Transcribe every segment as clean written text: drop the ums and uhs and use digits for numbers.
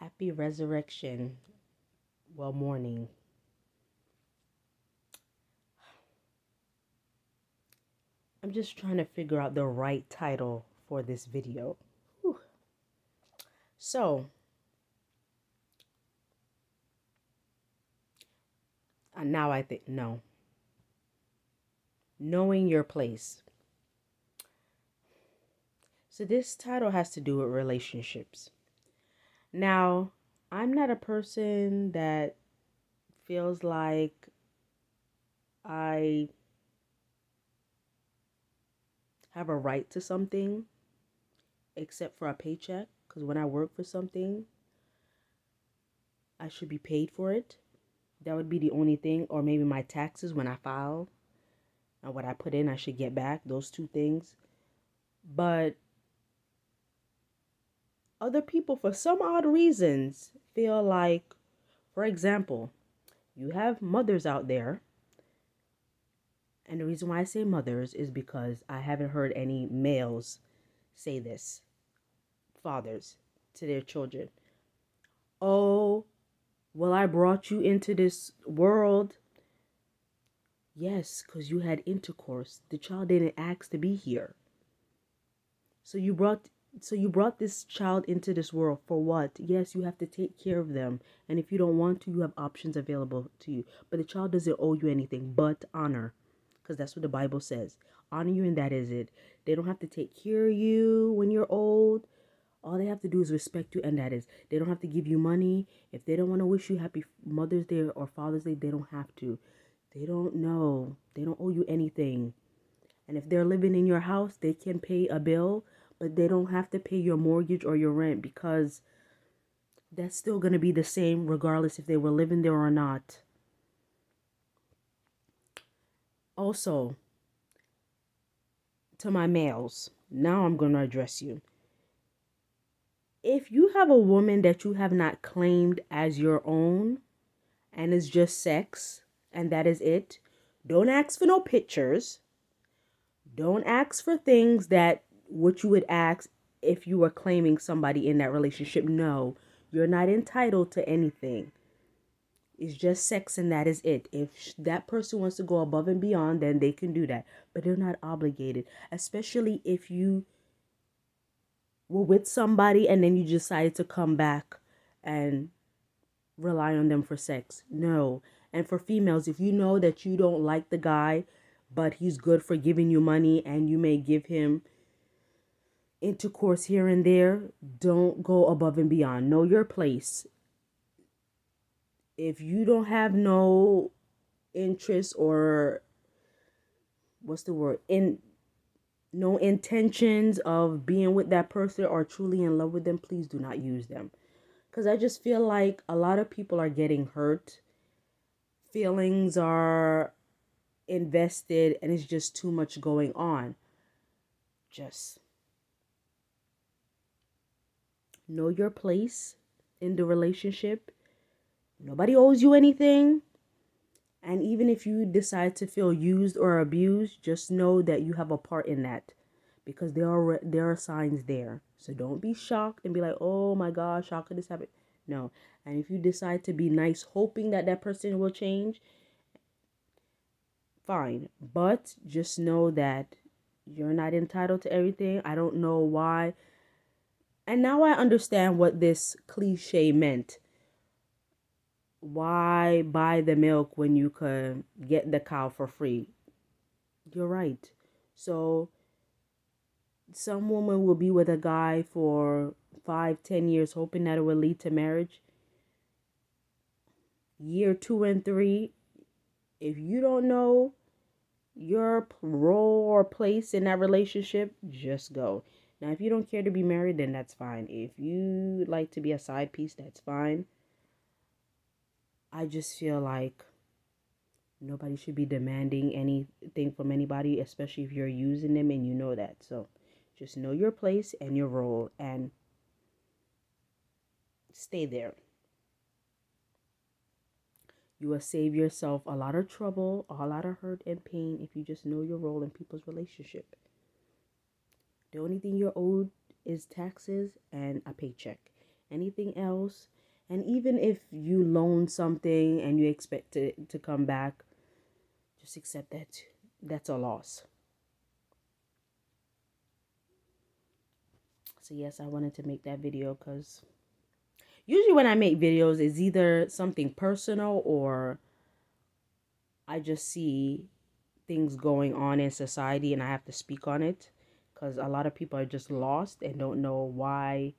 Happy resurrection. Well, morning. I'm just trying to figure out the right title for this video. Whew. So, now I think, no. Knowing your place. So, this title has to do with relationships. Now, I'm not a person that feels like I have a right to something except for a paycheck. Because when I work for something, I should be paid for it. That would be the only thing. Or maybe my taxes when I file and what I put in, I should get back. Those two things. But other people, for some odd reasons, feel like, for example, you have mothers out there. And the reason why I say mothers is because I haven't heard any males say this, fathers, to their children. Oh, well, I brought you into this world. Yes, because you had intercourse. The child didn't ask to be here. So you brought this child into this world for what? Yes, you have to take care of them. And if you don't want to, you have options available to you. But the child doesn't owe you anything but honor. Because that's what the Bible says. Honor you, and that is it. They don't have to take care of you when you're old. All they have to do is respect you, and that is. They don't have to give you money. If they don't want to wish you happy Mother's Day or Father's Day, they don't have to. They don't know. They don't owe you anything. And if they're living in your house, they can pay a bill, but they don't have to pay your mortgage or your rent because that's still going to be the same regardless if they were living there or not. Also, to my males, now I'm going to address you. If you have a woman that you have not claimed as your own and it's just sex and that is it, don't ask for no pictures. Don't ask for things that what you would ask if you were claiming somebody in that relationship. No, you're not entitled to anything. It's just sex and that is it. If that person wants to go above and beyond, then they can do that. But they're not obligated, especially if you were with somebody and then you decided to come back and rely on them for sex. No. And for females, if you know that you don't like the guy, but he's good for giving you money and you may give him intercourse here and there, don't go above and beyond. Know your place. If you don't have no interest or what's the word? No intentions of being with that person or truly in love with them, please do not use them. Because I just feel like a lot of people are getting hurt. Feelings are invested and it's just too much going on. Just know your place in the relationship. Nobody owes you anything. And even if you decide to feel used or abused, just know that you have a part in that because there are signs there. So don't be shocked and be like, "Oh my gosh, how could this happen?" No. And if you decide to be nice hoping that that person will change, fine. But just know that you're not entitled to everything. I don't know why. And now I understand what this cliche meant. Why buy the milk when you could get the cow for free? You're right. So some woman will be with a guy for 5, 10 years, hoping that it will lead to marriage. Year 2 and 3, if you don't know your role or place in that relationship, just go. Now, if you don't care to be married, then that's fine. If you like to be a side piece, that's fine. I just feel like nobody should be demanding anything from anybody, especially if you're using them and you know that. So just know your place and your role and stay there. You will save yourself a lot of trouble, a lot of hurt and pain if you just know your role in people's relationship. The only thing you're owed is taxes and a paycheck. Anything else, And even if you loan something and you expect it to come back, just accept that that's a loss. So yes, I wanted to make that video because usually when I make videos, it's either something personal or I just see things going on in society and I have to speak on it, because a lot of people are just lost and don't know why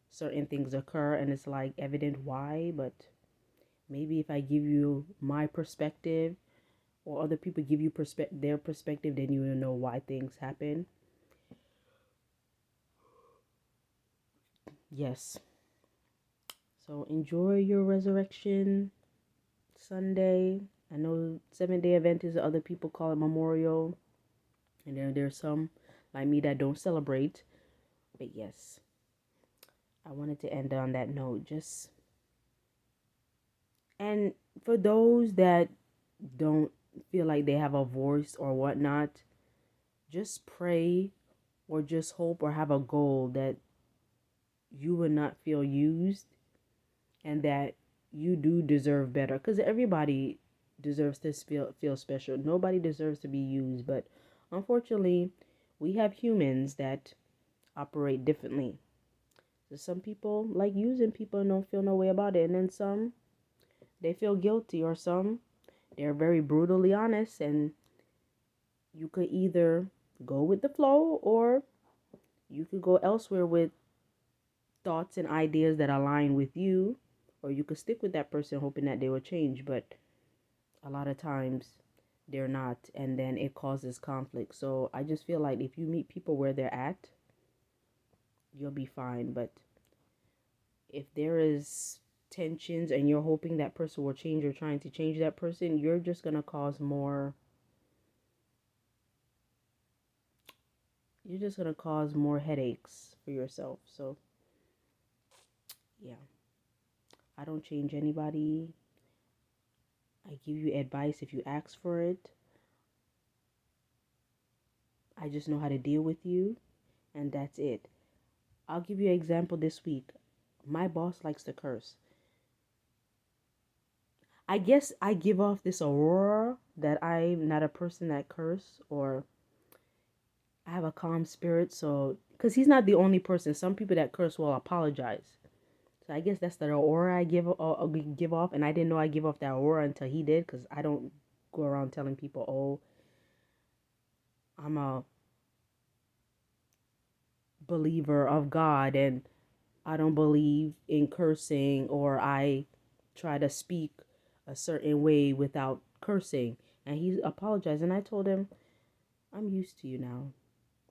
certain things occur, and it's like evident why, but maybe if I give you my perspective or other people give you their perspective, then you will know why things happen. Yes. So enjoy your resurrection Sunday. I know 7-day Adventist, other people call it Memorial, and there's some like me that don't celebrate. But yes, I wanted to end on that note. And for those that don't feel like they have a voice or whatnot, just pray or just hope or have a goal that you will not feel used and that you do deserve better, because everybody deserves to feel special. Nobody deserves to be used, but unfortunately we have humans that operate differently. So some people like using people and don't feel no way about it, and then some, they feel guilty, or some, they're very brutally honest. And you could either go with the flow or you could go elsewhere with thoughts and ideas that align with you, or you could stick with that person hoping that they will change. But a lot of times they're not, and then it causes conflict. So I just feel like if you meet people where they're at, you'll be fine. But if there is tensions and you're hoping that person will change or trying to change that person, you're just going to cause more, you're just going to cause more headaches for yourself. So yeah, I don't change anybody. I give you advice if you ask for it. I just know how to deal with you, and that's it. I'll give you an example this week. My boss likes to curse. I guess I give off this aurora that I'm not a person that curse, or I have a calm spirit. So, because he's not the only person. Some people that curse will apologize. So I guess that's the aura I give off, and I didn't know I give off that aura until he did, because I don't go around telling people, "Oh, I'm a believer of God and I don't believe in cursing, or I try to speak a certain way without cursing." And he apologized, and I told him, "I'm used to you now,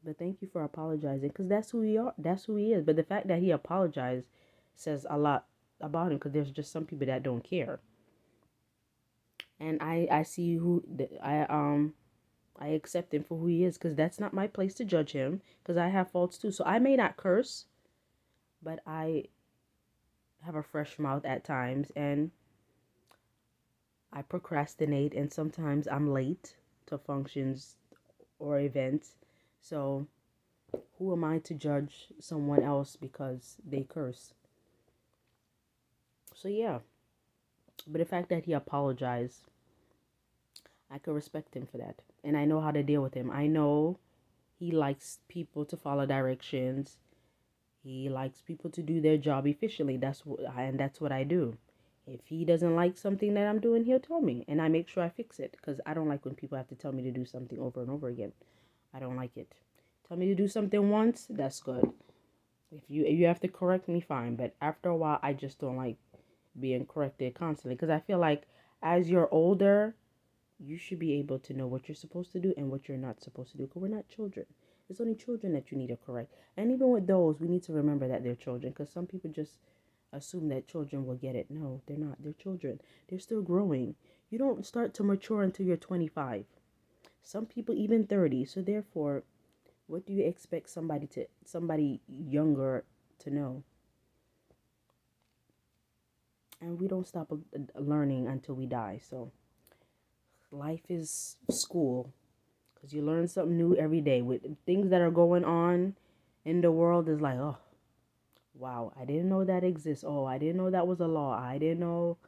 but thank you for apologizing, because that's who we are. That's who he is." But the fact that he apologized says a lot about him, because there's just some people that don't care. And I see I accept him for who he is, because that's not my place to judge him, because I have faults too. So I may not curse, but I have a fresh mouth at times, and I procrastinate, and sometimes I'm late to functions or events. So who am I to judge someone else because they curse? So yeah, but the fact that he apologized, I could respect him for that. And I know how to deal with him. I know he likes people to follow directions. He likes people to do their job efficiently. That's what I do. If he doesn't like something that I'm doing, he'll tell me, and I make sure I fix it, because I don't like when people have to tell me to do something over and over again. I don't like it. Tell me to do something once, that's good. If you have to correct me, fine. But after a while, I just don't like being corrected constantly, because I feel like as you're older, you should be able to know what you're supposed to do and what you're not supposed to do, because we're not children. It's only children that you need to correct. And even with those, we need to remember that they're children, because some people just assume that children will get it. No, they're not. They're children. They're still growing. You don't start to mature until you're 25. Some people even 30. So therefore, what do you expect somebody younger to know? And we don't stop learning until we die. So life is school, because you learn something new every day with things that are going on in the world. Is like, oh, Wow, I didn't know that exists. Oh, I didn't know that was a law. I didn't know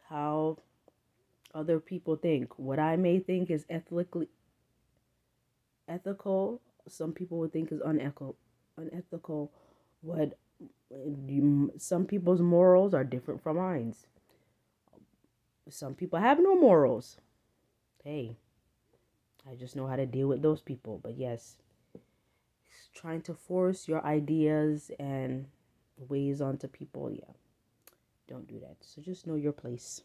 how other people think. What I may think is ethical, some people would think is unethical. What some people's morals are different from mine. Some people have no morals. Hey, I just know how to deal with those people. But yes, trying to force your ideas and ways onto people, yeah, don't do that. So just know your place.